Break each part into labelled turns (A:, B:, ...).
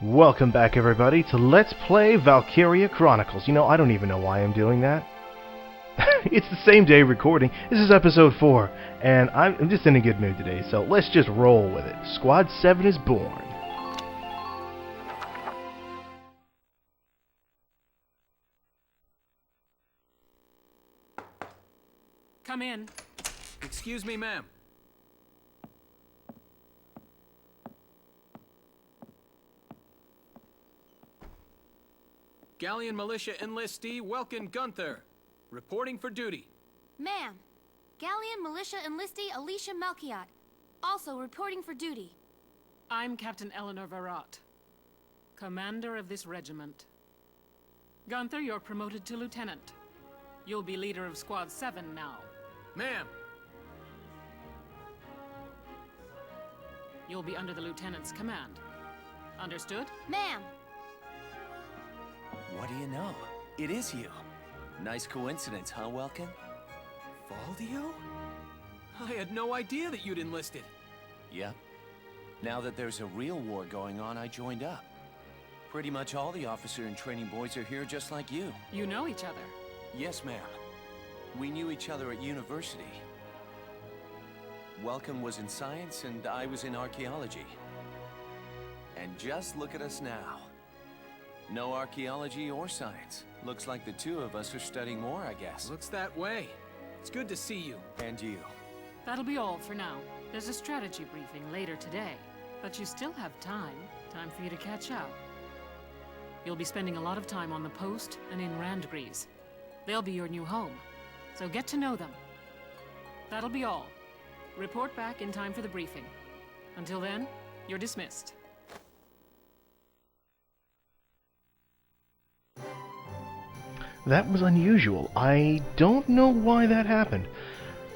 A: Welcome back, everybody, to Let's Play Valkyria Chronicles. You know, I don't even know why I'm doing that. It's the same day recording. This is episode 4, and I'm just in a good mood today, so let's just roll with it. Squad 7 is born.
B: Come in.
C: Excuse me, ma'am. Galleon Militia Enlistee Welkin Gunther, reporting for duty.
D: Ma'am, Galleon Militia Enlistee Alicia Malkiot, also reporting for duty.
B: I'm Captain Eleanor Varrot, commander of this regiment. Gunther, you're promoted to lieutenant. You'll be leader of Squad 7 now.
C: Ma'am!
B: You'll be under the lieutenant's command. Understood?
D: Ma'am!
E: What do you know? It is you. Nice coincidence, huh, Welkin?
C: Valdio? I had no idea that you'd enlisted.
E: Yep. Now that there's a real war going on, I joined up. Pretty much all the officer and training boys are here just like you.
B: You know each other.
E: Yes, ma'am. We knew each other at university. Welkin was in science and I was in archaeology. And just look at us now. No archaeology or science. Looks like the two of us are studying more, I guess.
C: Looks that way. It's good to see you.
E: And you.
B: That'll be all for now. There's a strategy briefing later today, but you still have time. Time for you to catch up. You'll be spending a lot of time on the post and in Randgrease. They'll be your new home, so get to know them. That'll be all. Report back in time for the briefing. Until then, you're dismissed.
A: That was unusual. I don't know why that happened.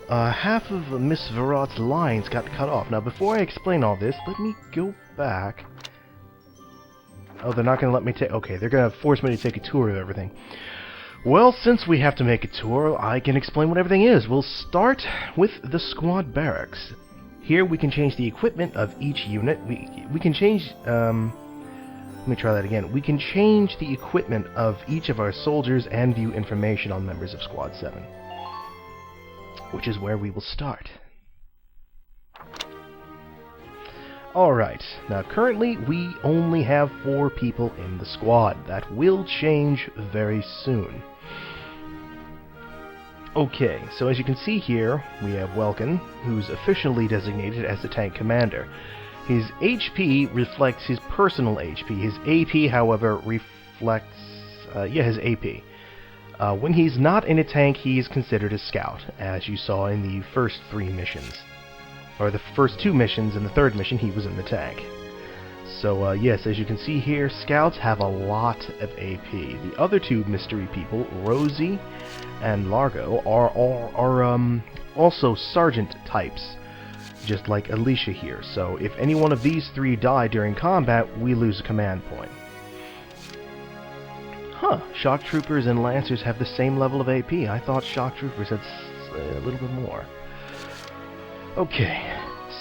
A: Half of Miss Varrot's lines got cut off. Now, before I explain all this, let me go back. Oh, they're not going to let me take... Okay, they're going to force me to take a tour of everything. Well, since we have to make a tour, I can explain what everything is. We'll start with the squad barracks. Here we can change the equipment of each unit. We can change... Let me try that again. We can change the equipment of each of our soldiers and view information on members of Squad 7. Which is where we will start. Alright, now currently we only have 4 people in the squad. That will change very soon. Okay, so as you can see here, we have Welkin, who's officially designated as the tank commander. His HP reflects his personal HP. His AP, however, reflects... his AP. When he's not in a tank, he is considered a scout, as you saw in the first 3 missions. Or the first 2 missions, and the 3rd mission, he was in the tank. So, yes, as you can see here, scouts have a lot of AP. The other 2 mystery people, Rosie and Largo, are also sergeant types, just like Alicia here. So if any one of these 3 die during combat, we lose a command point. Huh, shock troopers and lancers have the same level of AP. I thought shock troopers had a little bit more. Okay,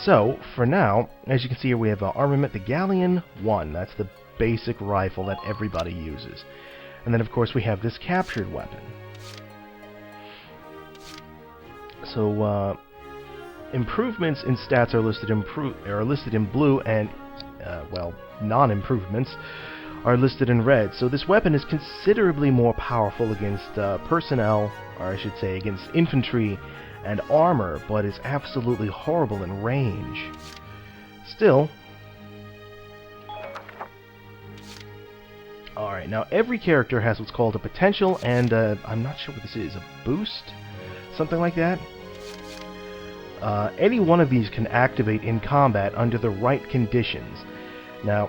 A: so for now, as you can see here, we have armament, the Galleon 1. That's the basic rifle that everybody uses. And then of course we have this captured weapon. So improvements in stats are listed in blue, and, well, non-improvements are listed in red. So this weapon is considerably more powerful against personnel, or I should say against infantry and armor, but is absolutely horrible in range. Still... Alright, now every character has what's called a potential, and I'm not sure what this is, a boost? Something like that? Any one of these can activate in combat under the right conditions. Now,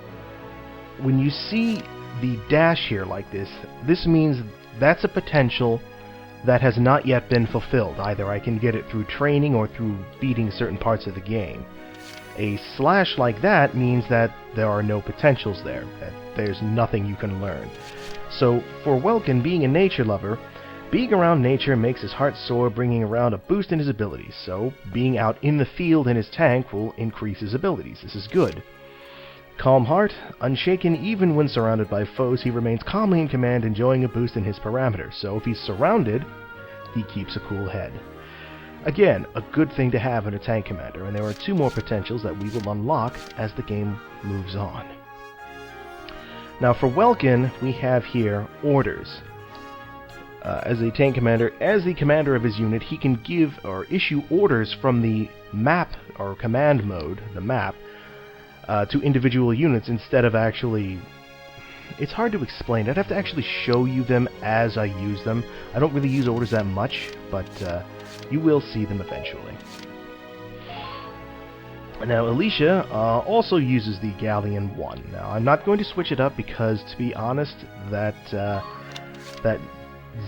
A: when you see the dash here like this, this means that's a potential that has not yet been fulfilled. Either I can get it through training or through beating certain parts of the game. A slash like that means that there are no potentials there, that there's nothing you can learn. So, for Welkin, being a nature lover, being around nature makes his heart soar, bringing around a boost in his abilities, so being out in the field in his tank will increase his abilities. This is good. Calm heart, unshaken even when surrounded by foes, he remains calmly in command, enjoying a boost in his parameters. So if he's surrounded, he keeps a cool head. Again, a good thing to have in a tank commander, and there are 2 more potentials that we will unlock as the game moves on. Now for Welkin, we have here orders. As a tank commander, as the commander of his unit, he can give or issue orders from the map or command mode, the map, to individual units instead of actually... It's hard to explain. I'd have to actually show you them as I use them. I don't really use orders that much, but you will see them eventually. Now, Alicia also uses the Galleon 1. Now, I'm not going to switch it up because, to be honest, that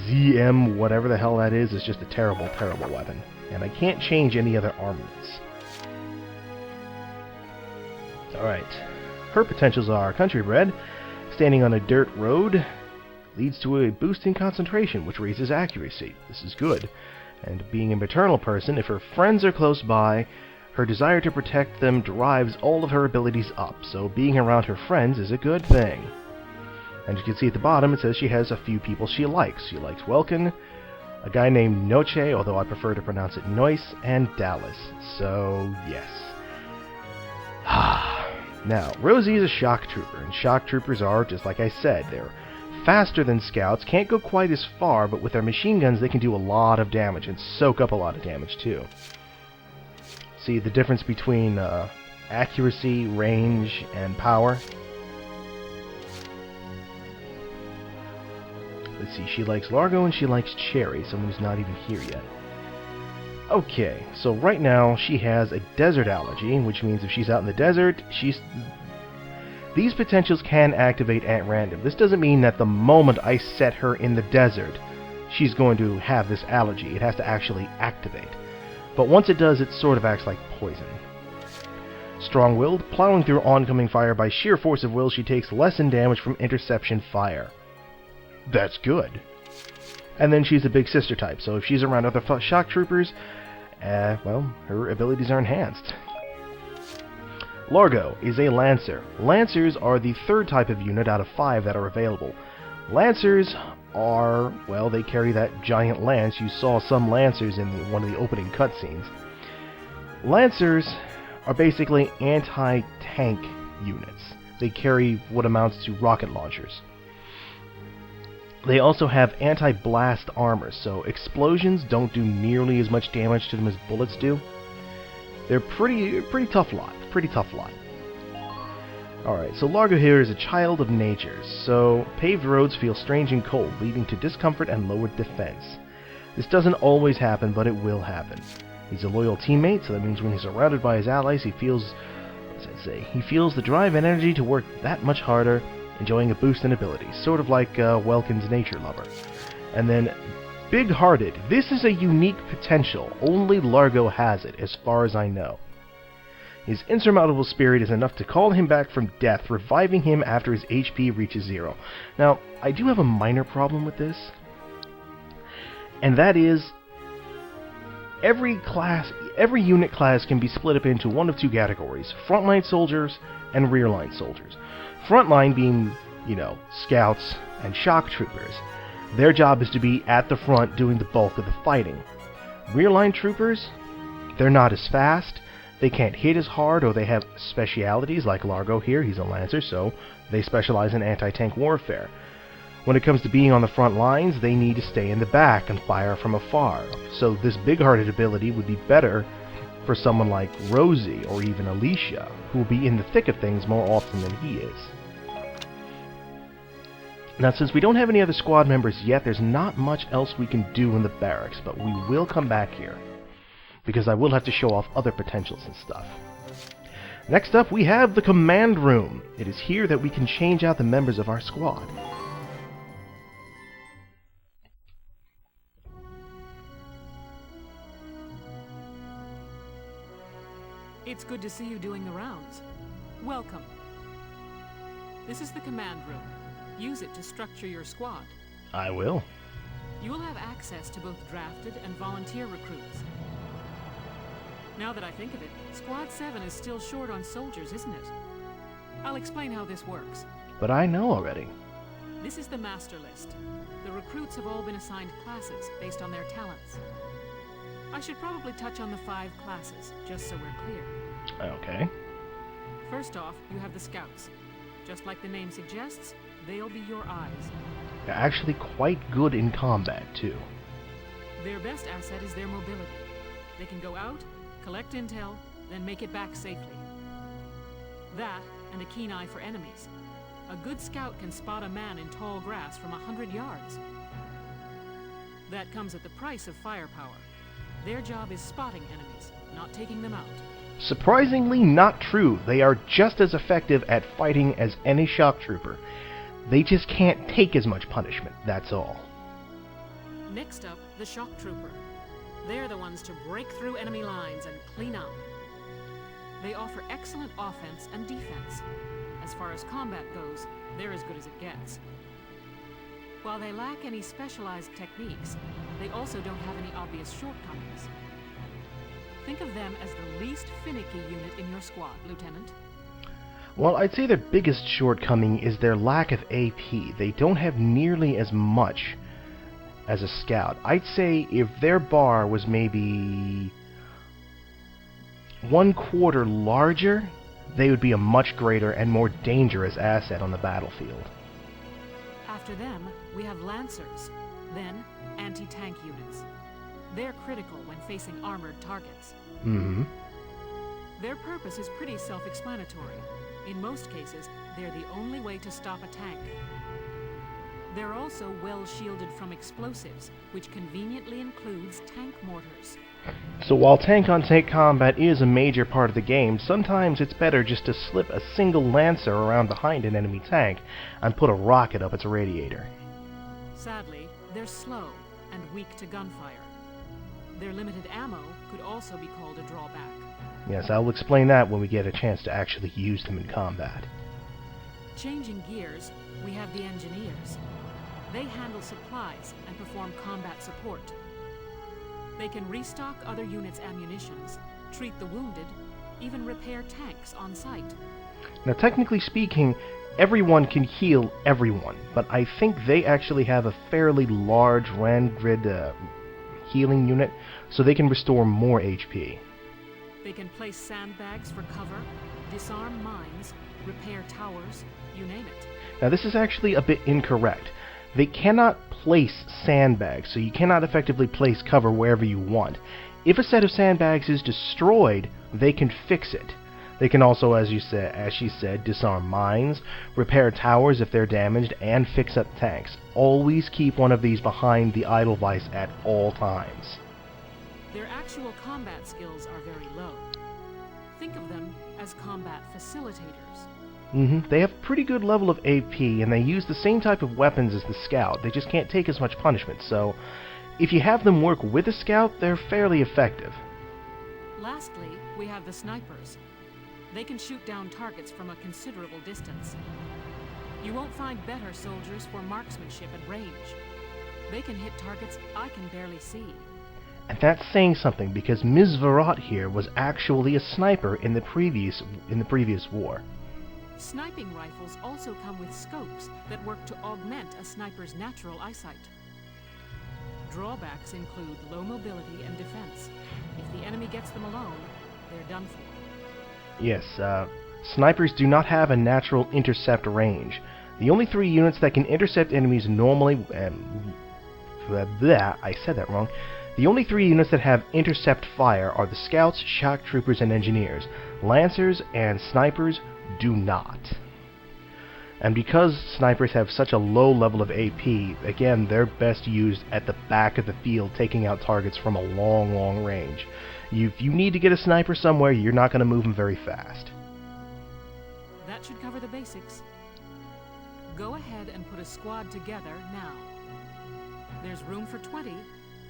A: ZM, whatever the hell that is just a terrible, terrible weapon. And I can't change any other armaments. Alright. Her potentials are Countrybred. Standing on a dirt road leads to a boost in concentration, which raises accuracy. This is good. And being a maternal person, if her friends are close by, her desire to protect them drives all of her abilities up, so being around her friends is a good thing. And you can see at the bottom it says she has a few people she likes. She likes Welkin, a guy named Noche, although I prefer to pronounce it Noise, and Dallas. So, yes. Now, Rosie is a shock trooper, and shock troopers are, just like I said, they're faster than scouts, can't go quite as far, but with their machine guns they can do a lot of damage, and soak up a lot of damage too. See the difference between accuracy, range, and power? Let's see, she likes Largo and she likes Cherry, someone who's not even here yet. Okay, so right now she has a desert allergy, which means if she's out in the desert, these potentials can activate at random. This doesn't mean that the moment I set her in the desert, she's going to have this allergy. It has to actually activate. But once it does, it sort of acts like poison. Strong-willed, plowing through oncoming fire by sheer force of will, she takes less in damage from interception fire. That's good. And then she's a big sister type, so if she's around other shock troopers, well, her abilities are enhanced. Largo is a Lancer. Lancers are the 3rd type of unit out of 5 that are available. Lancers are, well, they carry that giant lance. You saw some Lancers in one of the opening cutscenes. Lancers are basically anti-tank units. They carry what amounts to rocket launchers. They also have anti-blast armor, so explosions don't do nearly as much damage to them as bullets do. They're pretty tough lot. Pretty tough lot. Alright, so Largo here is a child of nature, so paved roads feel strange and cold, leading to discomfort and lowered defense. This doesn't always happen, but it will happen. He's a loyal teammate, so that means when he's surrounded by his allies, he feels, he feels the drive and energy to work that much harder, enjoying a boost in abilities, sort of like Welkin's nature lover. And then, big-hearted. This is a unique potential. Only Largo has it, as far as I know. His insurmountable spirit is enough to call him back from death, reviving him after his HP reaches 0. Now, I do have a minor problem with this, and that is, every unit class can be split up into one of 2 categories: frontline soldiers and rearline soldiers. Frontline being, scouts and shock troopers. Their job is to be at the front doing the bulk of the fighting. Rearline troopers, they're not as fast, they can't hit as hard, or they have specialities like Largo here. He's a Lancer, so they specialize in anti-tank warfare. When it comes to being on the front lines, they need to stay in the back and fire from afar. So this big-hearted ability would be better for someone like Rosie or even Alicia, who will be in the thick of things more often than he is. Now, since we don't have any other squad members yet, there's not much else we can do in the barracks, but we will come back here, because I will have to show off other potentials and stuff. Next up, we have the command room. It is here that we can change out the members of our squad.
B: It's good to see you doing the rounds. Welcome. This is the command room. Use it to structure your squad.
A: I will.
B: You will have access to both drafted and volunteer recruits. Now that I think of it, Squad 7 is still short on soldiers, isn't it? I'll explain how this works.
A: But I know already.
B: This is the master list. The recruits have all been assigned classes based on their talents. I should probably touch on the 5 classes, just so we're clear.
A: Okay.
B: First off, you have the scouts. Just like the name suggests, they'll be your eyes.
A: They're actually quite good in combat, too.
B: Their best asset is their mobility. They can go out, collect intel, then make it back safely. That, and a keen eye for enemies. A good scout can spot a man in tall grass from 100 yards. That comes at the price of firepower. Their job is spotting enemies, not taking them out.
A: Surprisingly not true. They are just as effective at fighting as any shock trooper. They just can't take as much punishment, that's all.
B: Next up, the shock trooper. They're the ones to break through enemy lines and clean up. They offer excellent offense and defense. As far as combat goes, they're as good as it gets. While they lack any specialized techniques, they also don't have any obvious shortcomings. Think of them as the least finicky unit in your squad, Lieutenant.
A: Well, I'd say their biggest shortcoming is their lack of AP. They don't have nearly as much as a scout. I'd say if their bar was maybe 1/4 larger, they would be a much greater and more dangerous asset on the battlefield.
B: After them, we have Lancers, then anti-tank units. They're critical when facing armored targets.
A: Mm-hmm.
B: Their purpose is pretty self-explanatory. In most cases, they're the only way to stop a tank. They're also well shielded from explosives, which conveniently includes tank mortars.
A: So while tank-on-tank combat is a major part of the game, sometimes it's better just to slip a single Lancer around behind an enemy tank and put a rocket up its radiator.
B: Sadly, they're slow and weak to gunfire. Their limited ammo could also be called a drawback.
A: Yes, I'll explain that when we get a chance to actually use them in combat.
B: Changing gears, we have the engineers. They handle supplies and perform combat support. They can restock other units' ammunitions, treat the wounded, even repair tanks on site.
A: Now, technically speaking, everyone can heal everyone, but I think they actually have a fairly large Rangrid healing unit, so they can restore more HP.
B: They can place sandbags for cover, disarm mines, repair towers, you name it.
A: Now, this is actually a bit incorrect. They cannot place sandbags, so you cannot effectively place cover wherever you want. If a set of sandbags is destroyed, they can fix it. They can also, as she said, disarm mines, repair towers if they're damaged, and fix up tanks. Always keep one of these behind the Edelweiss at all times.
B: Their actual combat skills are very low. Think of them as combat facilitators.
A: They have pretty good level of AP, and they use the same type of weapons as the Scout. They just can't take as much punishment, so if you have them work with a Scout, they're fairly effective.
B: Lastly, we have the snipers. They can shoot down targets from a considerable distance. You won't find better soldiers for marksmanship at range. They can hit targets I can barely see.
A: And that's saying something, because Ms. Varrot here was actually a sniper in the previous war.
B: Sniping rifles also come with scopes that work to augment a sniper's natural eyesight. Drawbacks include low mobility and defense. If the enemy gets them alone, they're done for.
A: Yes, snipers do not have a natural intercept range. The only 3 units that can intercept enemies normally... I said that wrong. The only 3 units that have intercept fire are the Scouts, Shock Troopers, and Engineers. Lancers and Snipers do not. And because Snipers have such a low level of AP, again, they're best used at the back of the field, taking out targets from a long, long range. If you need to get a sniper somewhere, you're not going to move them very fast.
B: That should cover the basics. Go ahead and put a squad together now. There's room for 20,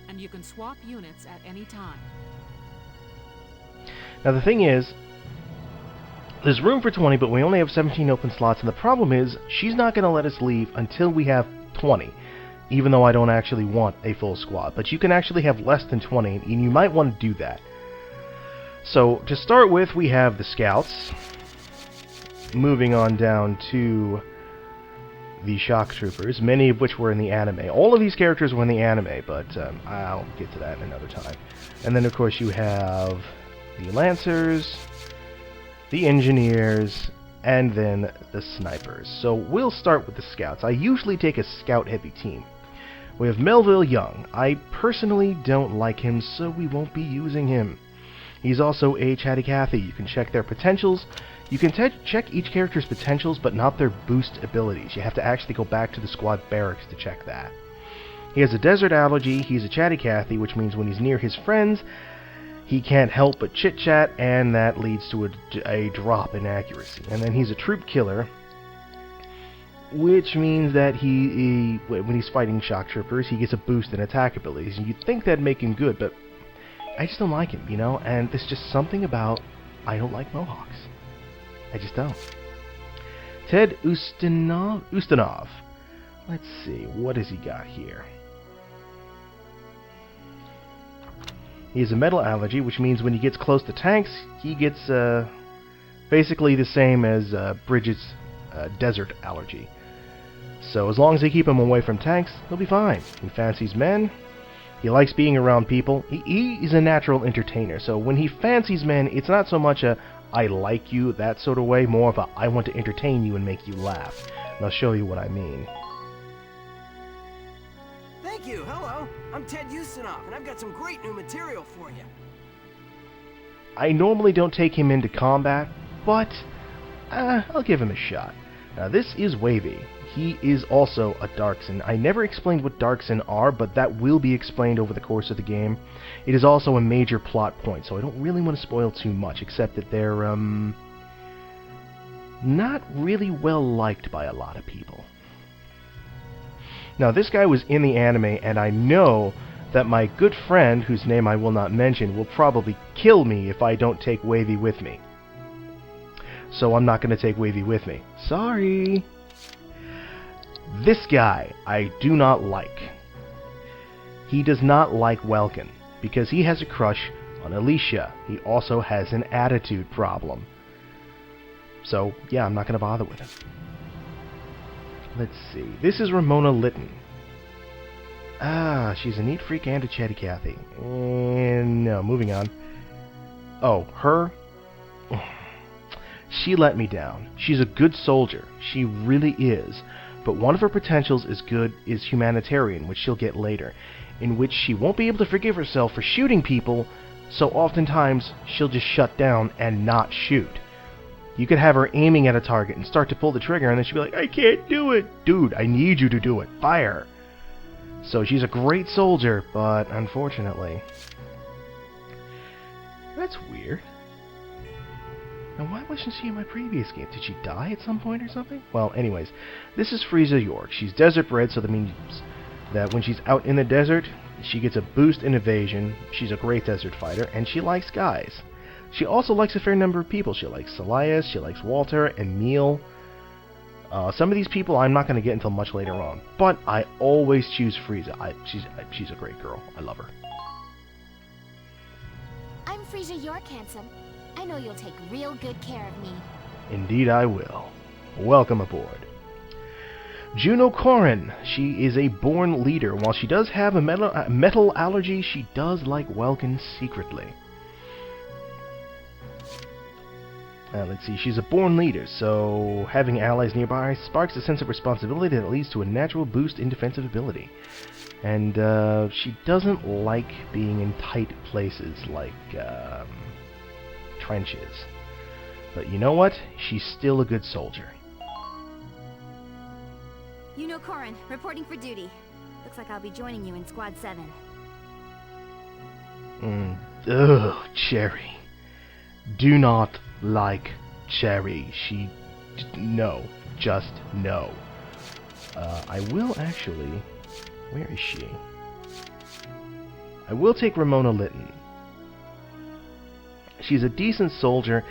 B: and you can swap units at any time.
A: Now the thing is, there's room for 20, but we only have 17 open slots, and the problem is, she's not going to let us leave until we have 20, even though I don't actually want a full squad. But you can actually have less than 20, and you might want to do that. So, to start with, we have the Scouts. moving on down to the shock troopers, many of which were in the anime. All of these characters were in the anime, but I'll get to that another time. And then, of course, you have the Lancers, the Engineers, and then the Snipers. So we'll start with the Scouts. I usually take a Scout-heavy team. We have Melville Young. I personally don't like him, so we won't be using him. He's also a Chatty Cathy. You can check their potentials. You can check each character's potentials, but not their boost abilities. You have to actually go back to the squad barracks to check that. He has a desert allergy. He's a Chatty Cathy, which means when he's near his friends, he can't help but chit-chat, and that leads to a drop in accuracy. And then he's a troop killer, which means that when he's fighting shock troopers, he gets a boost in attack abilities. And you'd think that'd make him good, but I just don't like him, you know? And there's just something about I don't like Mohawks. I just don't. Ted Ustinov. Let's see, what has he got here? He has a metal allergy, which means when he gets close to tanks, he gets basically the same as Bridget's desert allergy. So as long as they keep him away from tanks, he'll be fine. He fancies men. He likes being around people. He is a natural entertainer, so when he fancies men, it's not so much a I like you, that sort of way, more of a I want to entertain you and make you laugh. And I'll show you what I mean.
F: Thank you, hello. I'm Ted Ustinov, and I've got some great new material for you.
A: I normally don't take him into combat, but I'll give him a shot. Now this is Wavy. He is also a Darkson. I never explained what Darkson are, but that will be explained over the course of the game. It is also a major plot point, so I don't really want to spoil too much, except that they're, not really well liked by a lot of people. Now, this guy was in the anime, and I know that my good friend, whose name I will not mention, will probably kill me if I don't take Wavy with me. So I'm not going to take Wavy with me. Sorry! This guy I do not like. He does not like Welkin, because he has a crush on Alicia. He also has an attitude problem. So, yeah, I'm not going to bother with him. Let's see. This is Ramona Litton. Ah, she's a neat freak and a Chatty Cathy. And no, moving on. Oh, her? She let me down. She's a good soldier. She really is. But one of her potentials is humanitarian, which she'll get later, in which she won't be able to forgive herself for shooting people, so oftentimes she'll just shut down and not shoot. You could have her aiming at a target and start to pull the trigger, and then she'll be like, I can't do it! Dude, I need you to do it. Fire! So she's a great soldier, but unfortunately... That's weird. Now, why wasn't she in my previous game? Did she die at some point or something? Well, anyways, this is Frieza York. She's desert bred, so that means that when she's out in the desert, she gets a boost in evasion. She's a great desert fighter, and she likes guys. She also likes a fair number of people. She likes Elias, she likes Walter, Emil. Some of these people I'm not going to get until much later on, but I always choose Frieza. She's a great girl. I love her.
D: I'm Frieza York, handsome. I know you'll take real good care of me.
A: Indeed I will. Welcome aboard. Juno Corrin. She is a born leader. While she does have a metal allergy, she does like Welkin secretly. Let's see, she's a born leader, so having allies nearby sparks a sense of responsibility that leads to a natural boost in defensive ability. And she doesn't like being in tight places like trenches. But you know what? She's still a good soldier.
D: Yuno Corrin, reporting for duty. Looks like I'll be joining you in Squad 7.
A: Ugh, Cherry. Do not like Cherry. No. Just no. I will actually... Where is she? I will take Ramona Litton. She's a decent soldier.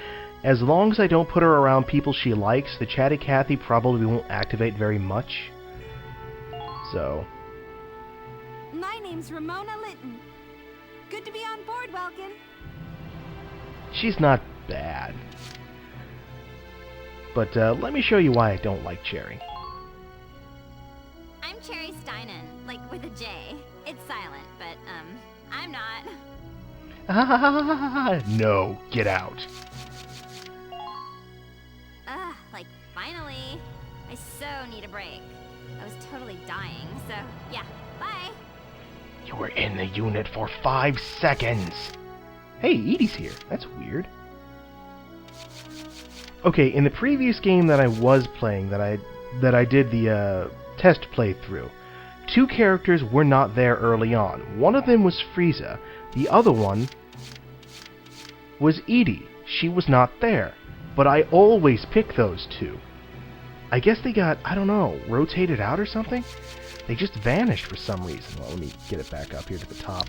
A: As long as I don't put her around people she likes, the Chatty Cathy probably won't activate very much. So...
D: My name's Ramona Litton. Good to be on board, Welkin.
A: She's not bad. but let me show you why I don't like Cherry.
G: I'm Cherry Steinen, like with a J. It's silent, but, I'm not.
A: No, get out.
G: Like, finally. I so need a break. I was totally dying, so, yeah, bye.
A: You were in the unit for 5 seconds. Hey, Edie's here. That's weird. Okay, in the previous game that I was playing, that I did the test playthrough, 2 characters were not there early on. One of them was Frieza. The other one was Edie. She was not there. But I always pick those 2. I guess they got, I don't know, rotated out or something? They just vanished for some reason. Well, let me get it back up here to the top.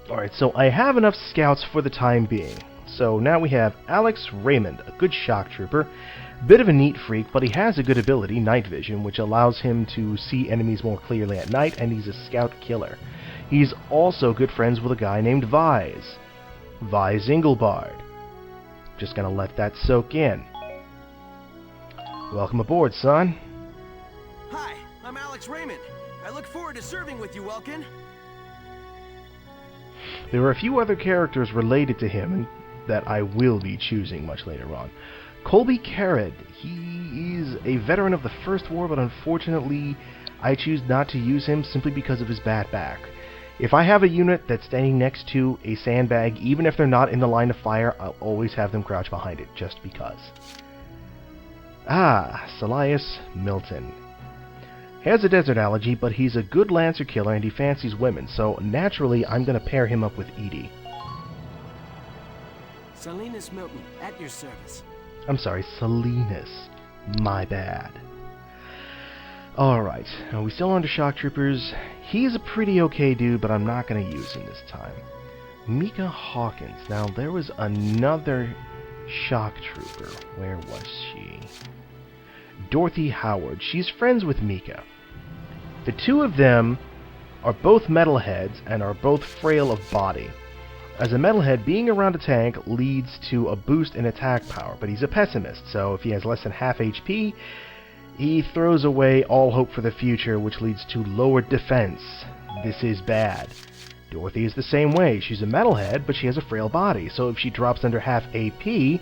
A: Alright, so I have enough scouts for the time being. So now we have Alex Raymond, a good shock trooper. Bit of a neat freak, but he has a good ability, night vision, which allows him to see enemies more clearly at night, and he's a scout killer. He's also good friends with a guy named Vise. Vise Engelbard. Just gonna let that soak in. Welcome aboard, son.
F: Hi, I'm Alex Raymond. I look forward to serving with you, Welkin.
A: There are a few other characters related to him that I will be choosing much later on. Colby Carrad. He is a veteran of the First War, but unfortunately I choose not to use him simply because of his bad back. If I have a unit that's standing next to a sandbag, even if they're not in the line of fire, I'll always have them crouch behind it, just because. Salius Milton. He has a desert allergy, but he's a good Lancer killer and he fancies women, so naturally I'm going to pair him up with Edie.
F: Salinas Milton, at your service.
A: I'm sorry, Salinas. My bad. Alright, now we still on to Shock Troopers. He's a pretty okay dude, but I'm not going to use him this time. Mika Hawkins. Now, there was another Shock Trooper. Where was she? Dorothy Howard. She's friends with Mika. The 2 of them are both metalheads and are both frail of body. As a metalhead, being around a tank leads to a boost in attack power, but he's a pessimist, so if he has less than half HP, he throws away all hope for the future, which leads to lowered defense. This is bad. Dorothy is the same way. She's a metalhead, but she has a frail body, so if she drops under half AP,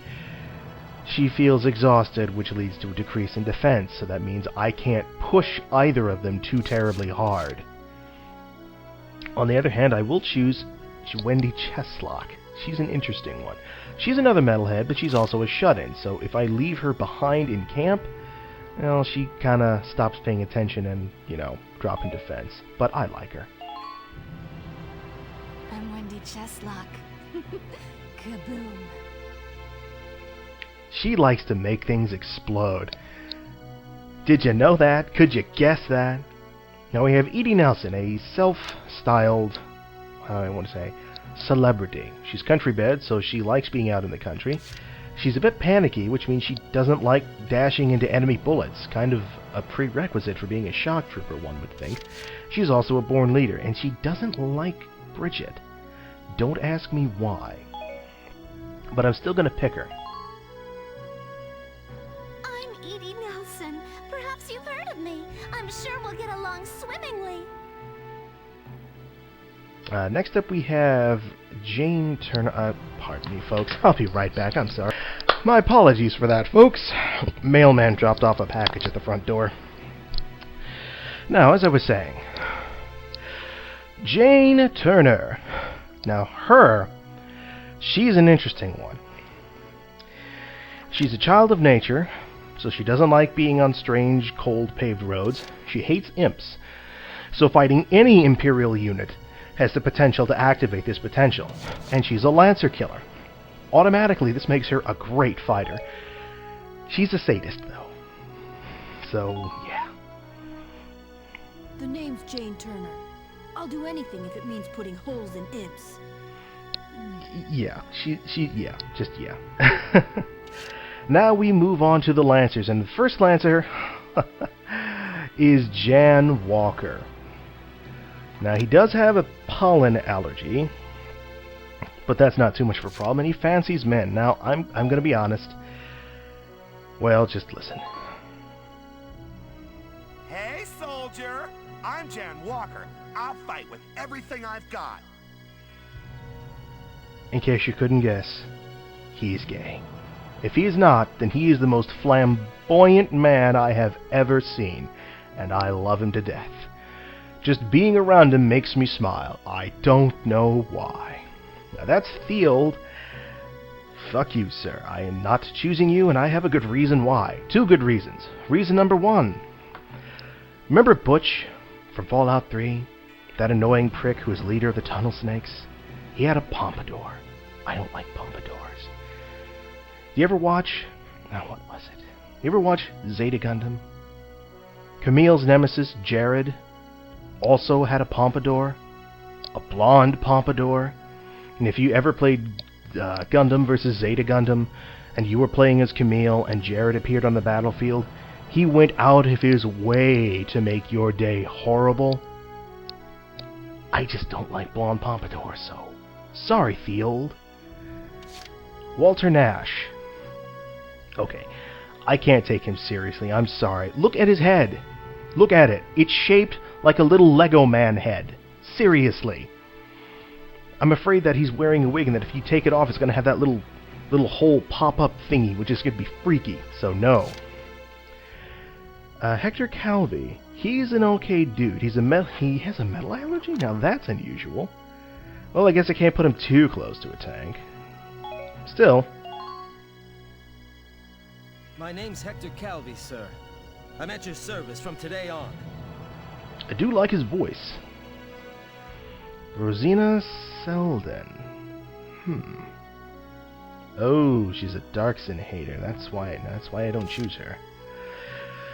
A: she feels exhausted, which leads to a decrease in defense, so that means I can't push either of them too terribly hard. On the other hand, I will choose Wendy Cheslock. She's an interesting one. She's another metalhead, but she's also a shut-in, so if I leave her behind in camp, well, she kinda stops paying attention and, you know, drop in defense. But I like her.
G: I'm Wendy Cheslock. Kaboom.
A: She likes to make things explode. Did you know that? Could you guess that? Now we have Edie Nelson, a self-styled, I want to say, celebrity. She's country-bred, so she likes being out in the country. She's a bit panicky, which means she doesn't like dashing into enemy bullets, kind of a prerequisite for being a shock trooper, one would think. She's also a born leader, and she doesn't like Bridget. Don't ask me why. But I'm still going to pick her.
D: I'm Edie Nelson. Perhaps you've heard of me. I'm sure we'll get along swimmingly.
A: Next up we have Jane Turner. Pardon me, folks. I'll be right back. I'm sorry. My apologies for that, folks. Mailman dropped off a package at the front door. Now, as I was saying, Jane Turner. Now, she's an interesting one. She's a child of nature, so she doesn't like being on strange, cold, paved roads. She hates imps, so fighting any Imperial unit has the potential to activate this potential. And she's a Lancer killer. Automatically, this makes her a great fighter. She's a sadist, though. So, yeah.
H: The name's Jane Turner. I'll do anything if it means putting holes in imps.
A: Yeah, yeah. Now we move on to the Lancers, and the first Lancer is Jan Walker. Now, he does have a pollen allergy, but that's not too much of a problem, and he fancies men. Now, I'm going to be honest. Well, just listen.
I: Hey, soldier! I'm Jan Walker. I'll fight with everything I've got.
A: In case you couldn't guess, he's gay. If he is not, then he is the most flamboyant man I have ever seen, and I love him to death. Just being around him makes me smile. I don't know why. Now that's Theold. Fuck you, sir. I am not choosing you, and I have a good reason why. 2 good reasons. Reason number 1. Remember Butch from Fallout 3? That annoying prick who was leader of the Tunnel Snakes? He had a pompadour. I don't like pompadours. You ever watch... Now, what was it? You ever watch Zeta Gundam? Camille's nemesis, Jared, also had a pompadour. A blonde pompadour. And if you ever played Gundam versus Zeta Gundam, and you were playing as Camille, and Jared appeared on the battlefield, he went out of his way to make your day horrible. I just don't like blonde pompadours, so... Sorry, Theold. Walter Nash. Okay, I can't take him seriously, I'm sorry. Look at his head. Look at it. It's shaped like a little Lego man head. Seriously. I'm afraid that he's wearing a wig and that if you take it off, it's going to have that little hole pop-up thingy, which is going to be freaky, so no. Hector Calvi. He's an okay dude. He has a metal allergy? Now that's unusual. Well, I guess I can't put him too close to a tank. Still.
J: My name's Hector Calvi, sir. I'm at your service from today on.
A: I do like his voice. Rosina Selden. Oh, she's a Darkson hater. That's why I don't choose her.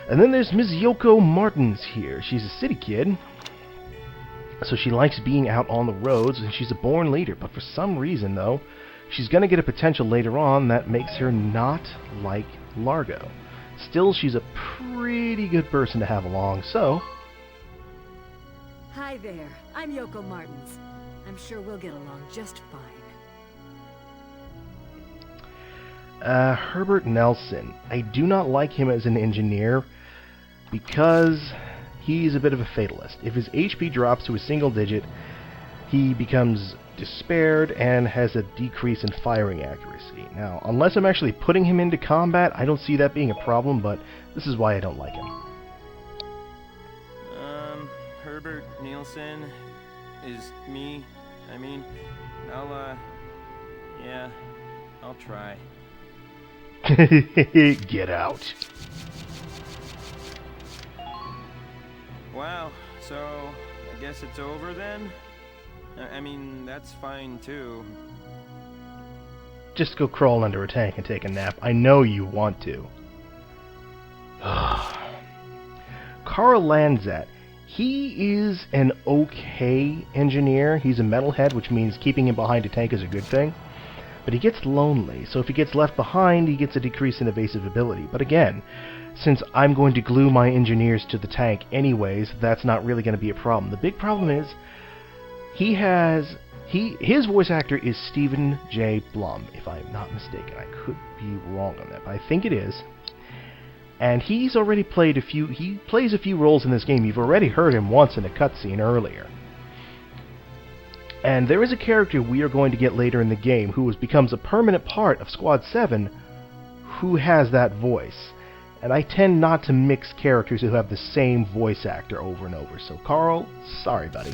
A: And then there's Ms. Yoko Martins here. She's a city kid, so she likes being out on the roads, and she's a born leader. But for some reason, though, she's going to get a potential later on that makes her not like Largo. Still, she's a pretty good person to have along, so...
H: Hi there, I'm Yoko Martins. I'm sure we'll get along just fine.
A: Herbert Nelson. I do not like him as an engineer because he's a bit of a fatalist. If his HP drops to a single digit, he becomes despaired and has a decrease in firing accuracy. Now, unless I'm actually putting him into combat, I don't see that being a problem, but this is why I don't like him.
C: Herbert Nielsen is me. I mean, yeah, I'll try.
A: Get out.
C: Wow, so I guess it's over then? I mean, that's fine too.
A: Just go crawl under a tank and take a nap. I know you want to. Carl Lanzat. He is an okay engineer. He's a metalhead, which means keeping him behind a tank is a good thing. But he gets lonely, so if he gets left behind, he gets a decrease in evasive ability. But again, since I'm going to glue my engineers to the tank anyways, that's not really going to be a problem. The big problem is, his voice actor is Stephen J. Blum, if I'm not mistaken. I could be wrong on that, but I think it is. And he's already played he plays a few roles in this game. You've already heard him once in a cutscene earlier. And there is a character we are going to get later in the game who becomes a permanent part of Squad 7 who has that voice. And I tend not to mix characters who have the same voice actor over and over. So Carl, sorry buddy.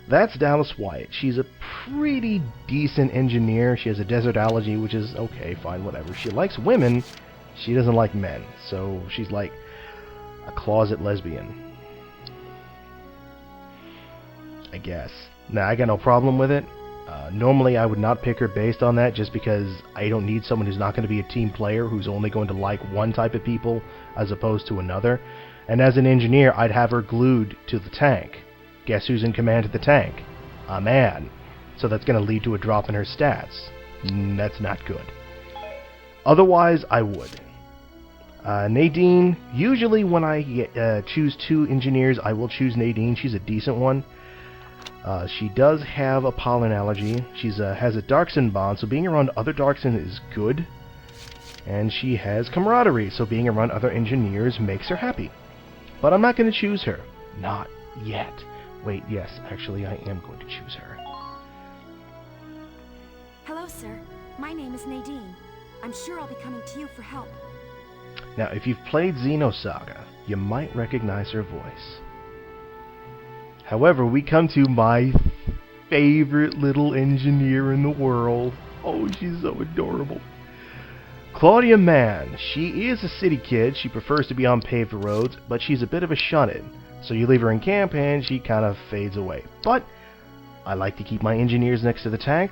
A: That's Dallas Wyatt. She's a pretty decent engineer. She has a desert allergy, which is okay, fine, whatever. She likes women. She doesn't like men, so she's like a closet lesbian, I guess. Now, I got no problem with it. Normally, I would not pick her based on that, just because I don't need someone who's not going to be a team player, who's only going to like one type of people as opposed to another. And as an engineer, I'd have her glued to the tank. Guess who's in command of the tank? A man. So that's going to lead to a drop in her stats. That's not good. Otherwise, I would. Nadine, usually when I choose 2 engineers, I will choose Nadine. She's a decent one. She does have a pollen allergy. She has a Darkson bond, so being around other Darkson is good. And she has camaraderie, so being around other engineers makes her happy. But I'm not going to choose her. Not yet. Wait, yes, actually I am going to choose her.
H: Hello, sir. My name is Nadine. I'm sure I'll be coming to you for help.
A: Now, if you've played Xenosaga, you might recognize her voice. However, we come to my favorite little engineer in the world. Oh, she's so adorable. Claudia Mann. She is a city kid. She prefers to be on paved roads, but she's a bit of a shut-in. So you leave her in camp and she kind of fades away. But I like to keep my engineers next to the tank,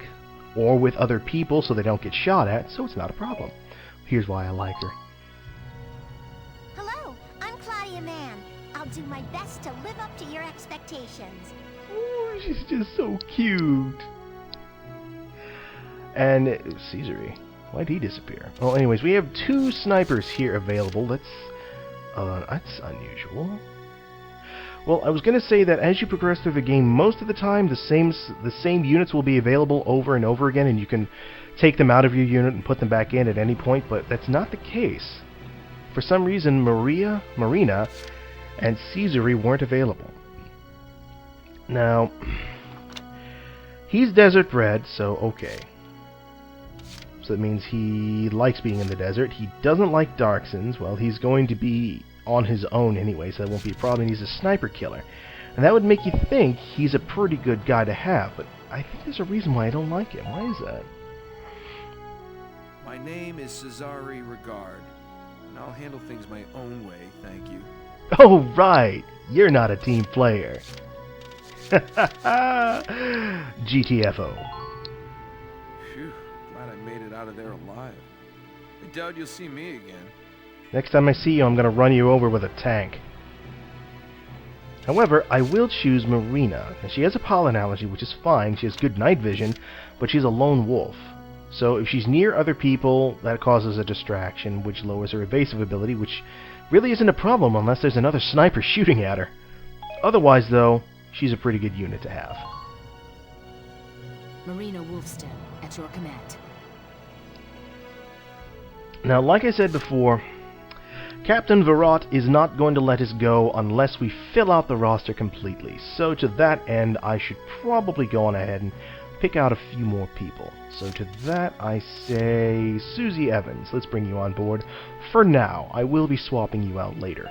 A: or with other people so they don't get shot at, so it's not a problem. Here's why I like her.
D: Hello, I'm Claudia Mann. I'll do my best to live up to your expectations.
A: Oh, she's just so cute. And Caesary, why'd he disappear? Well, anyways, we have 2 snipers here available. That's unusual. Well, I was going to say that as you progress through the game, most of the time the same units will be available over and over again, and you can take them out of your unit and put them back in at any point, but that's not the case. For some reason, Marina, and Caesary weren't available. Now, he's desert bred, so okay. So that means he likes being in the desert. He doesn't like Darksons. Well, he's going to be on his own anyway, so that won't be a problem. He's a sniper killer. And that would make you think he's a pretty good guy to have, but I think there's a reason why I don't like him. Why is that?
K: My name is Cesare Regard, and I'll handle things my own way, thank you.
A: Oh, right! You're not a team player. GTFO.
K: Phew, glad I made it out of there alive. I doubt you'll see me again.
A: Next time I see you, I'm going to run you over with a tank. However, I will choose Marina. Now, she has a pollen allergy, which is fine. She has good night vision, but she's a lone wolf. So if she's near other people, that causes a distraction, which lowers her evasive ability, which really isn't a problem unless there's another sniper shooting at her. Otherwise, though, she's a pretty good unit to have.
B: Marina Wolfston, at your command.
A: Now, like I said before, Captain Virat is not going to let us go unless we fill out the roster completely. So to that end, I should probably go on ahead and pick out a few more people. So to that, I say Susie Evans. Let's bring you on board. For now, I will be swapping you out later.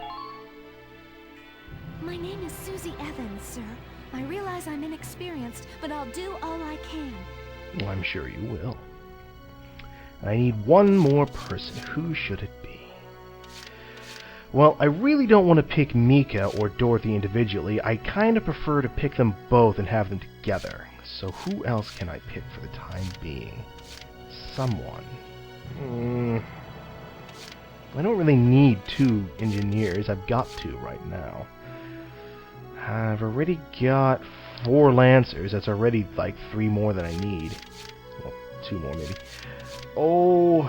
H: My name is Susie Evans, sir. I realize I'm inexperienced, but I'll do all I can.
A: Well, I'm sure you will. I need one more person. Who should it be? Well, I really don't want to pick Mika or Dorothy individually. I kind of prefer to pick them both and have them together. So who else can I pick for the time being? Someone. I don't really need 2 engineers. I've got 2 right now. I've already got 4 Lancers. That's already like 3 more than I need. Well, 2 more maybe. Oh,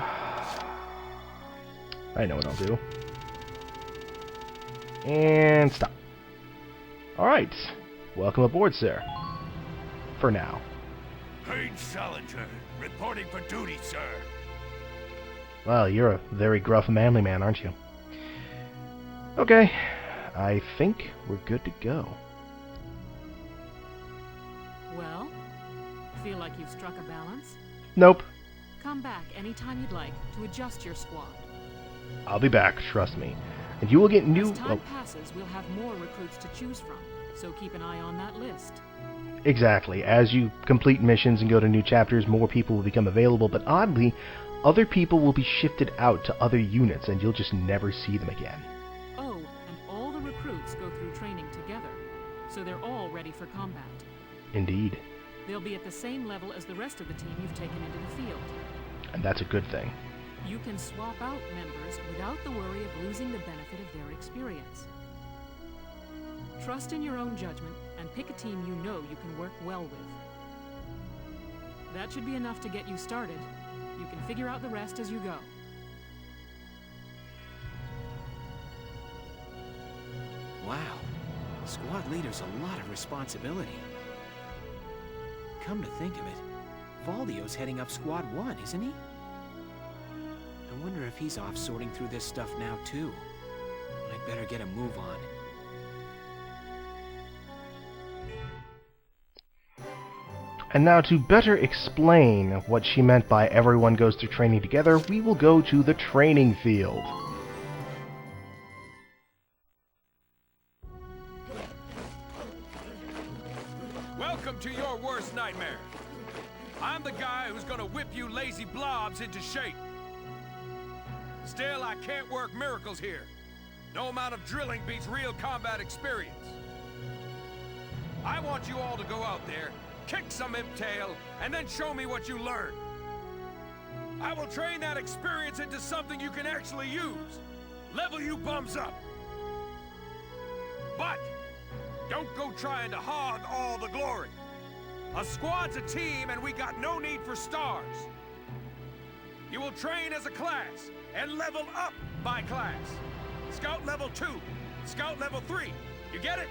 A: I know what I'll do. And stop. Alright. Welcome aboard, sir. For now.
I: Page Salinger, reporting for duty, sir.
A: Well, you're a very gruff, manly man, aren't you? Okay. I think we're good to go.
B: Well, feel like you've struck a balance?
A: Nope.
B: Come back anytime you'd like to adjust your squad.
A: I'll be back, trust me. And you will get new...
B: As time passes, we'll have more recruits to choose from, so keep an eye on that list.
A: Exactly. As you complete missions and go to new chapters, more people will become available, but oddly, other people will be shifted out to other units, and you'll just never see them again.
B: Oh, and all the recruits go through training together, so they're all ready for combat.
A: Indeed.
B: They'll be at the same level as the rest of the team you've taken into the field.
A: And that's a good thing.
B: You can swap out members without the worry of losing the benefit of their experience. Trust in your own judgment and pick a team you know you can work well with. That should be enough to get you started. You can figure out the rest as you go.
F: Wow. Squad leader's a lot of responsibility. Come to think of it, Valdio's heading up Squad 1, isn't he? I wonder if he's off sorting through this stuff now, too. I'd better get a move on.
A: And now, to better explain what she meant by everyone goes through training together, we will go to the training field.
K: Welcome to your worst nightmare. I'm the guy who's gonna whip you lazy blobs into shape. Still, I can't work miracles here. No amount of drilling beats real combat experience. I want you all to go out there, kick some imp tail, and then show me what you learned. I will train that experience into something you can actually use. Level you bums up. But don't go trying to hog all the glory. A squad's a team, and we got no need for stars. You will train as a class, and level up by class. Scout level 2, Scout level 3. You get it?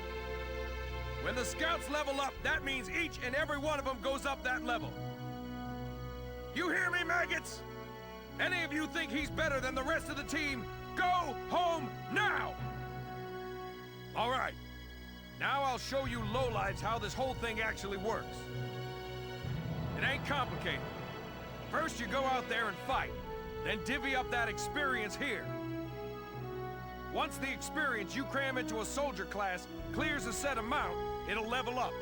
K: When the scouts level up, that means each and every one of them goes up that level. You hear me, maggots? Any of you think he's better than the rest of the team, go home now! All right. Now I'll show you lowlives how this whole thing actually works. It ain't complicated. First you go out there and fight, then divvy up that experience here. Once the experience you cram into a soldier class clears a set amount, it'll level up.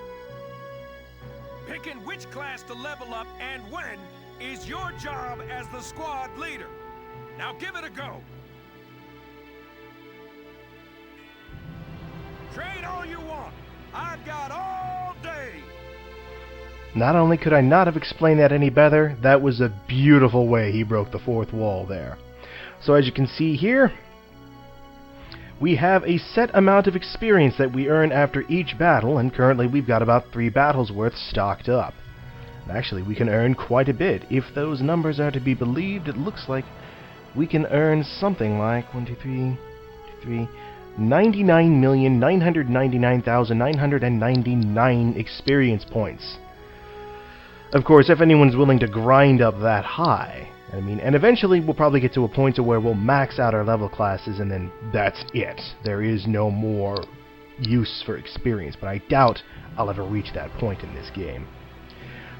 K: Picking which class to level up and when is your job as the squad leader. Now give it a go. Train all you want. I've got all day.
A: Not only could I not have explained that any better, that was a beautiful way he broke the fourth wall there. So as you can see here, we have a set amount of experience that we earn after each battle, and currently we've got about 3 battles worth stocked up. And actually, we can earn quite a bit. If those numbers are to be believed, it looks like we can earn something like 99,999,999 experience points. Of course, if anyone's willing to grind up that high, I mean, and eventually we'll probably get to a point to where we'll max out our level classes and then that's it. There is no more use for experience, but I doubt I'll ever reach that point in this game.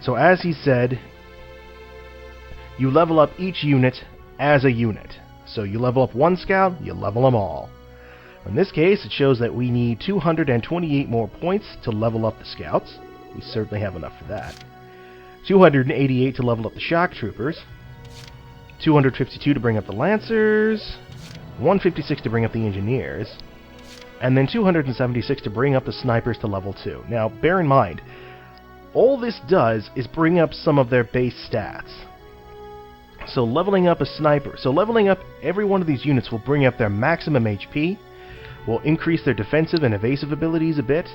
A: So as he said, you level up each unit as a unit. So you level up one scout, you level them all. In this case, it shows that we need 228 more points to level up the scouts. We certainly have enough for that. 288 to level up the shock troopers. 252 to bring up the lancers. 156 to bring up the engineers. And then 276 to bring up the snipers to level 2. Now, bear in mind, all this does is bring up some of their base stats. So leveling up a sniper, leveling up every one of these units will bring up their maximum HP, will increase their defensive and evasive abilities a bit,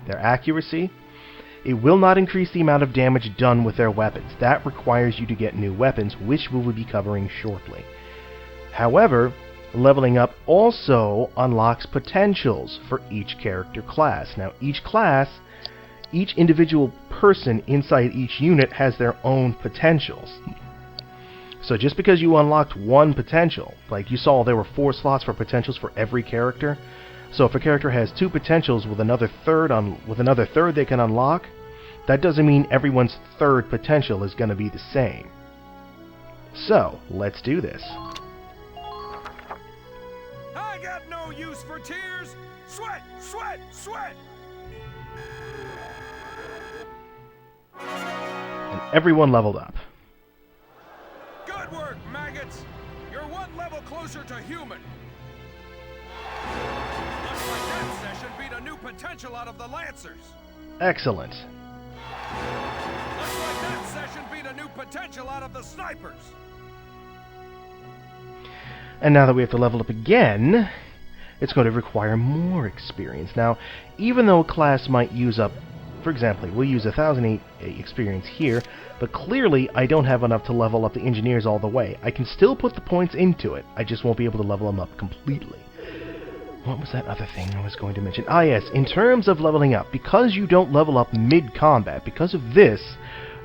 A: their accuracy. It will not increase the amount of damage done with their weapons. That requires you to get new weapons, which we will be covering shortly. However, leveling up also unlocks potentials for each character class. Now, each class, each individual person inside each unit has their own potentials. So just because you unlocked one potential, like you saw there were 4 slots for potentials for every character, so if a character has 2 potentials with another third they can unlock, that doesn't mean everyone's third potential is going to be the same. So, let's do this.
K: I got no use for tears. Sweat, sweat, sweat.
A: And everyone leveled up.
K: Good work, maggots. You're one level closer to human. Looks like that session beat a new potential out of the Lancers.
A: Excellent.
K: Looks like that session beat a new potential out of the Snipers.
A: And now that we have to level up again, it's going to require more experience. Now, even though a class might use up, for example, we'll use 1,008 experience here, but clearly I don't have enough to level up the engineers all the way. I can still put the points into it, I just won't be able to level them up completely. What was that other thing I was going to mention? Ah yes, in terms of leveling up, because you don't level up mid-combat, because of this,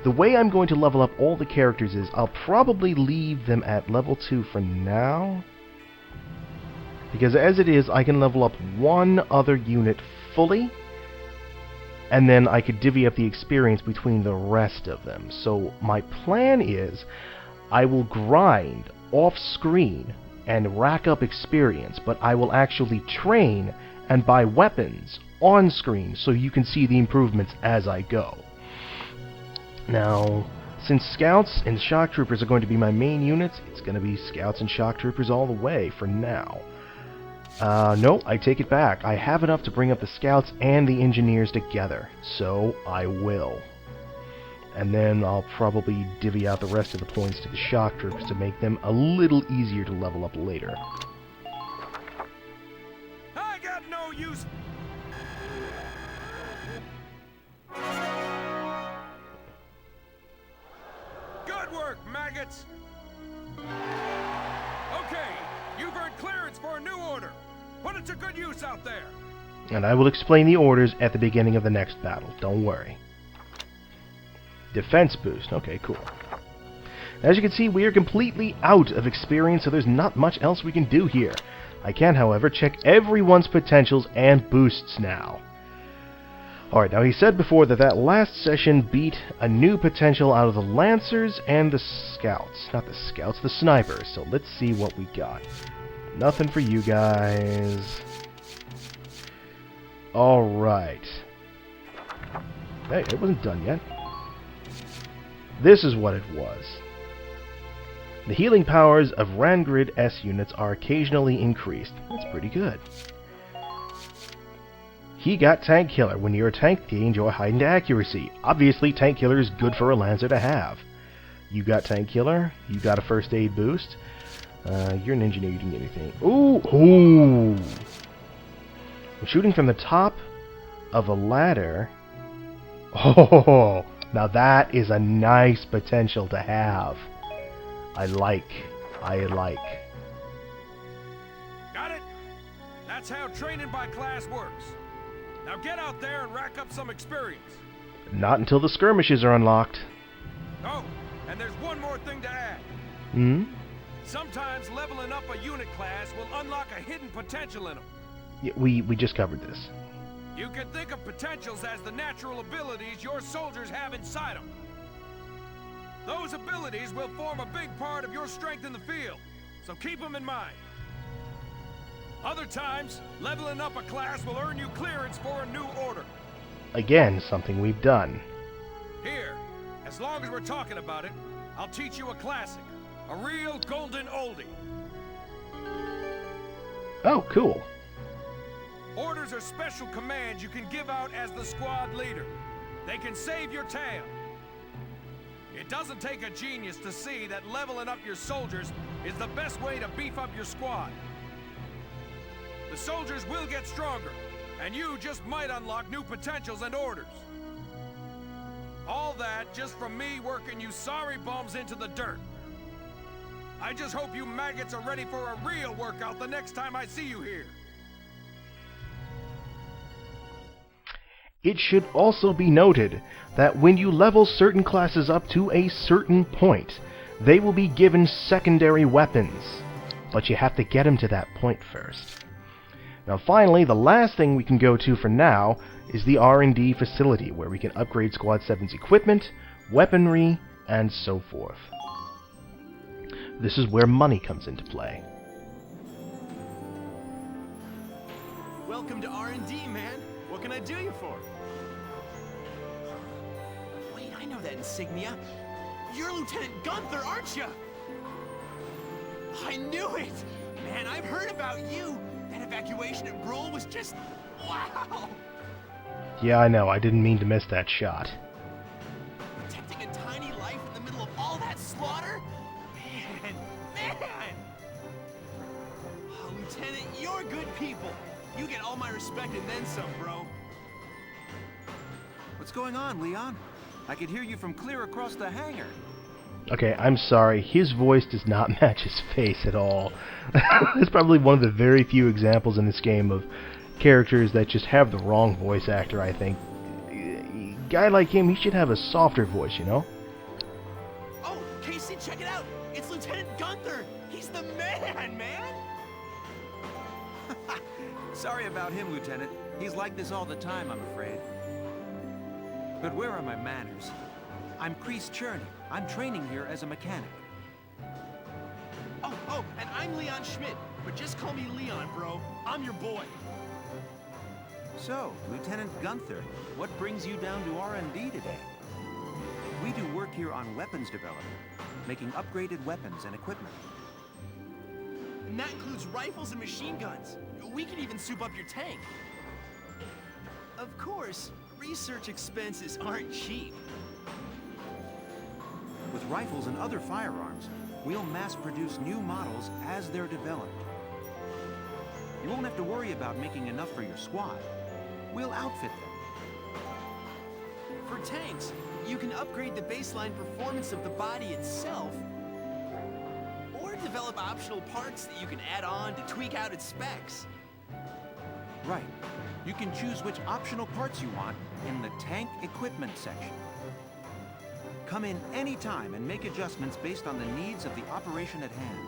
A: The way I'm going to level up all the characters is I'll probably leave them at level 2 for now. Because as it is, I can level up one other unit fully, and then I could divvy up the experience between the rest of them. So my plan is I will grind off-screen and rack up experience, but I will actually train and buy weapons on-screen so you can see the improvements as I go. Now, since Scouts and Shock Troopers are going to be my main units, it's going to be Scouts and Shock Troopers all the way for now. No, I take it back. I have enough to bring up the Scouts and the Engineers together, so I will. And then I'll probably divvy out the rest of the points to the Shock Troopers to make them a little easier to level up later.
K: I got no use. Good work, maggots. Okay, you've earned clearance for a new order. Put it to good use out there.
A: And I will explain the orders at the beginning of the next battle. Don't worry. Defense boost. Okay, cool. As you can see, we are completely out of experience, so there's not much else we can do here. I can, however, check everyone's potentials and boosts now. Alright, now he said before that that last session beat a new potential out of the Lancers and the Scouts. Not the Scouts, the Snipers. So let's see what we got. Nothing for you guys. Alright. Hey, it wasn't done yet. This is what it was. The healing powers of Rangrid S units are occasionally increased. That's pretty good. He got Tank Killer. When you're a tank, you enjoy heightened accuracy. Obviously, Tank Killer is good for a Lancer to have. You got Tank Killer. You got a First Aid boost. You're an Engineer. You didn't get anything. Ooh! Ooh! Shooting from the top of a ladder. Oh! Now that is a nice potential to have. I like.
K: Got it? That's how training by class works. Now get out there and rack up some experience.
A: Not until the skirmishes are unlocked.
K: Oh, and there's one more thing to add.
A: Hmm?
K: Sometimes leveling up a unit class will unlock a hidden potential in them.
A: Yeah, we just covered this.
K: You can think of potentials as the natural abilities your soldiers have inside them. Those abilities will form a big part of your strength in the field, so keep them in mind. Other times, leveling up a class will earn you clearance for a new order.
A: Again, something we've done.
K: Here, as long as we're talking about it, I'll teach you a classic. A real golden oldie.
A: Oh, cool.
K: Orders are special commands you can give out as the squad leader. They can save your tail. It doesn't take a genius to see that leveling up your soldiers is the best way to beef up your squad. The soldiers will get stronger, and you just might unlock new potentials and orders. All that just from me working you sorry bums into the dirt. I just hope you maggots are ready for a real workout the next time I see you here.
A: It should also be noted that when you level certain classes up to a certain point, they will be given secondary weapons, but you have to get them to that point first. Now finally, the last thing we can go to for now is the R&D facility, where we can upgrade Squad 7's equipment, weaponry, and so forth. This is where money comes into play.
F: Welcome to R&D, man. What can I do you for? Wait, I know that insignia. You're Lieutenant Gunther, aren't you? I knew it! Man, I've heard about you. That evacuation at Brule was just... wow!
A: Yeah, I know. I didn't mean to miss that shot.
F: Protecting a tiny life in the middle of all that slaughter? Man! Oh, Lieutenant, you're good people. You get all my respect and then some, bro.
C: What's going on, Leon? I could hear you from clear across the hangar.
A: Okay, I'm sorry. His voice does not match his face at all. It's probably one of the very few examples in this game of characters that just have the wrong voice actor, I think. guy like him, he should have a softer voice, you know?
F: Oh, Casey, check it out! It's Lieutenant Gunther! He's the man, man!
L: Sorry about him, Lieutenant. He's like this all the time, I'm afraid. But where are my manners? I'm Kreese Churney. I'm training here as a mechanic.
F: Oh, and I'm Leon Schmidt, but just call me Leon, bro. I'm your boy.
L: So, Lieutenant Gunther, what brings you down to R&D today? We do work here on weapons development, making upgraded weapons and equipment.
F: And that includes rifles and machine guns. We can even soup up your tank. Of course, research expenses aren't cheap.
L: With rifles and other firearms, we'll mass-produce new models as they're developed. You won't have to worry about making enough for your squad. We'll outfit them.
F: For tanks, you can upgrade the baseline performance of the body itself, or develop optional parts that you can add on to tweak out its specs.
L: Right. You can choose which optional parts you want in the tank equipment section. Come in any time and make adjustments based on the needs of the operation at hand.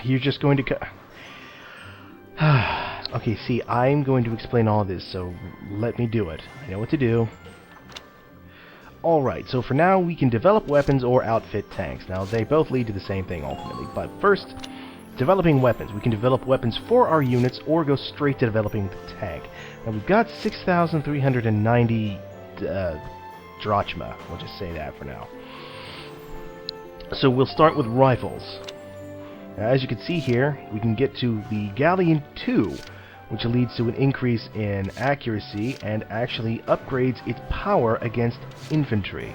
A: You're just going to okay, see, I'm going to explain all this, so let me do it. I know what to do. Alright, so for now, we can develop weapons or outfit tanks. Now, they both lead to the same thing, ultimately. But first, developing weapons. We can develop weapons for our units or go straight to developing the tank. Now, we've got 6,390 drachma. We'll just say that for now. So we'll start with rifles. Now, as you can see here, we can get to the Galleon 2, which leads to an increase in accuracy and actually upgrades its power against infantry,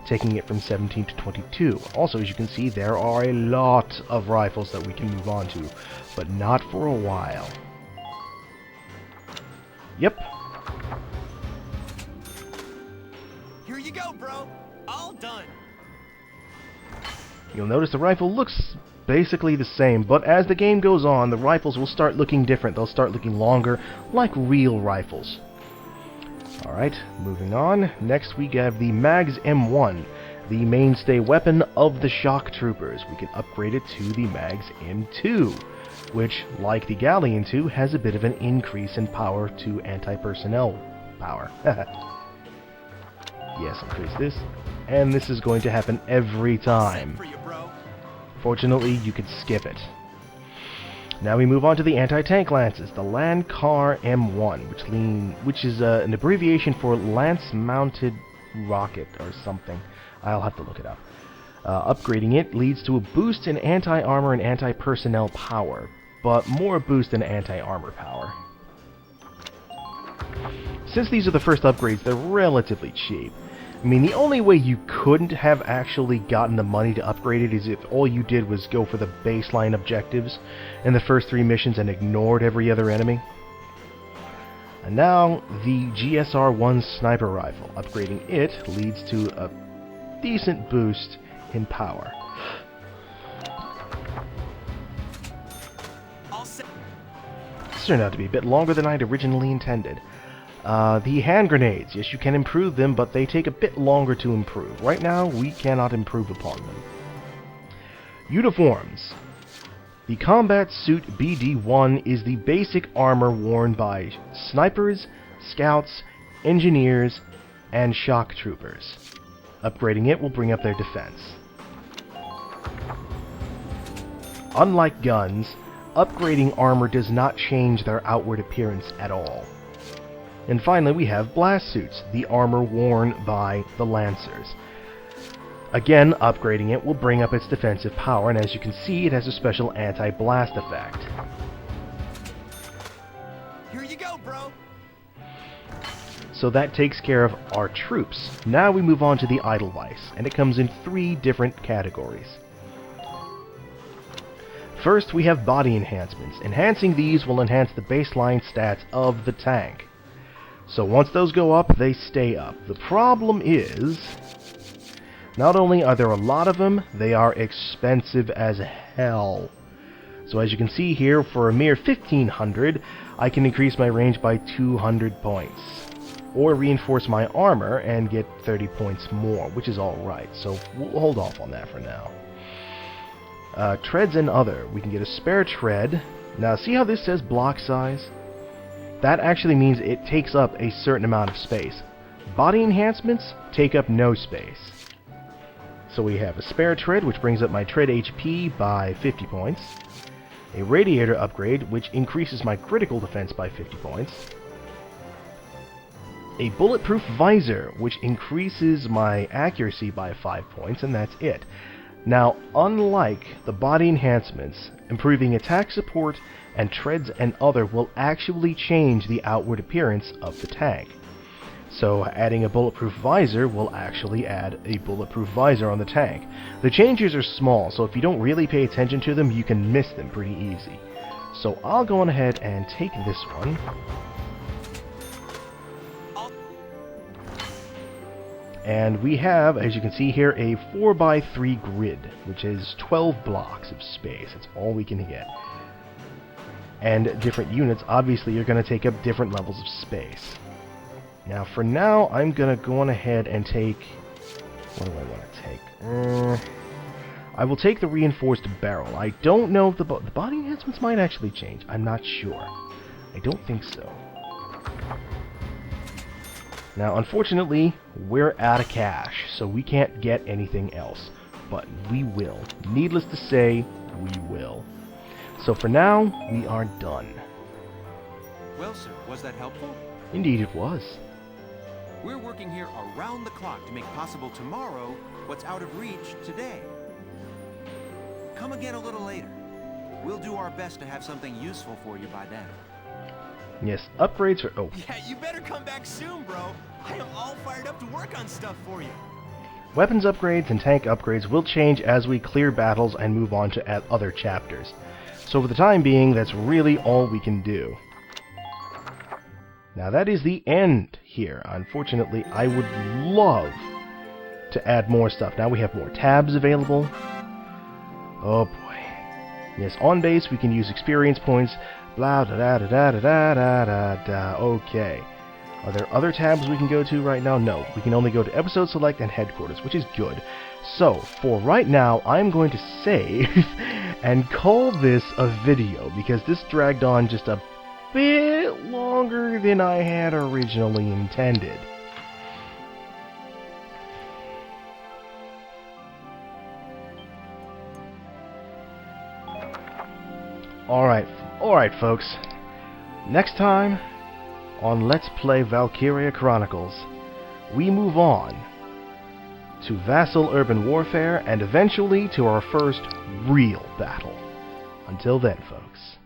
A: taking it from 17 to 22. Also, as you can see, there are a lot of rifles that we can move on to, but not for a while. Yep.
F: Here you go, bro. All done.
A: You'll notice the rifle looks basically the same, but as the game goes on, the rifles will start looking different. They'll start looking longer, like real rifles. Alright, moving on. Next we have the Mags M1, the mainstay weapon of the shock troopers. We can upgrade it to the Mags M2, which, like the Galleon 2, has a bit of an increase in power to anti-personnel power. Yes, increase this. And this is going to happen every time. Fortunately, you could skip it. Now we move on to the anti-tank lances, the Lankar M1, which is an abbreviation for Lance-Mounted Rocket or something. I'll have to look it up. Upgrading it leads to a boost in anti-armor and anti-personnel power, but more boost in anti-armor power. Since these are the first upgrades, they're relatively cheap. I mean, the only way you couldn't have actually gotten the money to upgrade it is if all you did was go for the baseline objectives in the first 3 missions and ignored every other enemy. And now, the GSR-1 sniper rifle. Upgrading it leads to a decent boost in power. This turned out to be a bit longer than I'd originally intended. The hand grenades, yes, you can improve them, but they take a bit longer to improve. Right now, we cannot improve upon them. Uniforms. The Combat Suit BD-1 is the basic armor worn by snipers, scouts, engineers, and shock troopers. Upgrading it will bring up their defense. Unlike guns, upgrading armor does not change their outward appearance at all. And finally, we have blast suits, the armor worn by the Lancers. Again, upgrading it will bring up its defensive power, and as you can see, it has a special anti-blast effect.
F: Here you go, bro.
A: So that takes care of our troops. Now we move on to the Edelweiss, and it comes in 3 different categories. First, we have body enhancements. Enhancing these will enhance the baseline stats of the tank. So once those go up, they stay up. The problem is, not only are there a lot of them, they are expensive as hell. So as you can see here, for a mere 1,500, I can increase my range by 200 points. Or reinforce my armor and get 30 points more, which is alright, so we'll hold off on that for now. Treads and other. We can get a spare tread. Now, see how this says block size? That actually means it takes up a certain amount of space. Body enhancements take up no space. So we have a spare tread, which brings up my tread HP by 50 points. A radiator upgrade, which increases my critical defense by 50 points. A bulletproof visor, which increases my accuracy by 5 points, and that's it. Now, unlike the body enhancements, improving attack support and treads and other will actually change the outward appearance of the tank. So adding a bulletproof visor will actually add a bulletproof visor on the tank. The changes are small, so if you don't really pay attention to them, you can miss them pretty easy. So I'll go on ahead and take this one. And we have, as you can see here, a 4x3 grid, which is 12 blocks of space. That's all we can get. And different units, obviously, are going to take up different levels of space. Now, for now, I'm going to go on ahead and take... What do I want to take? I will take the reinforced barrel. I don't know if the body enhancements might actually change. I'm not sure. I don't think so. Now, unfortunately, we're out of cash, so we can't get anything else. But we will. Needless to say, we will. So for now, we are done.
L: Well, sir, was that helpful?
A: Indeed it was.
L: We're working here around the clock to make possible tomorrow what's out of reach today. Come again a little later. We'll do our best to have something useful for you by then.
A: Yes, upgrades are... Oh.
F: Yeah, you better come back soon, bro. I am all fired up to work on stuff for you.
A: Weapons upgrades and tank upgrades will change as we clear battles and move on to other chapters. So for the time being, that's really all we can do. Now that is the end here. Unfortunately, I would love to add more stuff. Now we have more tabs available. Oh boy. Yes, on base we can use experience points. Blah da da da da da da da da. Okay. Are there other tabs we can go to right now? No. We can only go to episode select and headquarters, which is good. So, for right now, I'm going to save and call this a video, because this dragged on just a bit longer than I had originally intended. Alright folks. Next time on Let's Play Valkyria Chronicles, we move on to Vassal Urban Warfare and eventually to our first real battle. Until then, folks.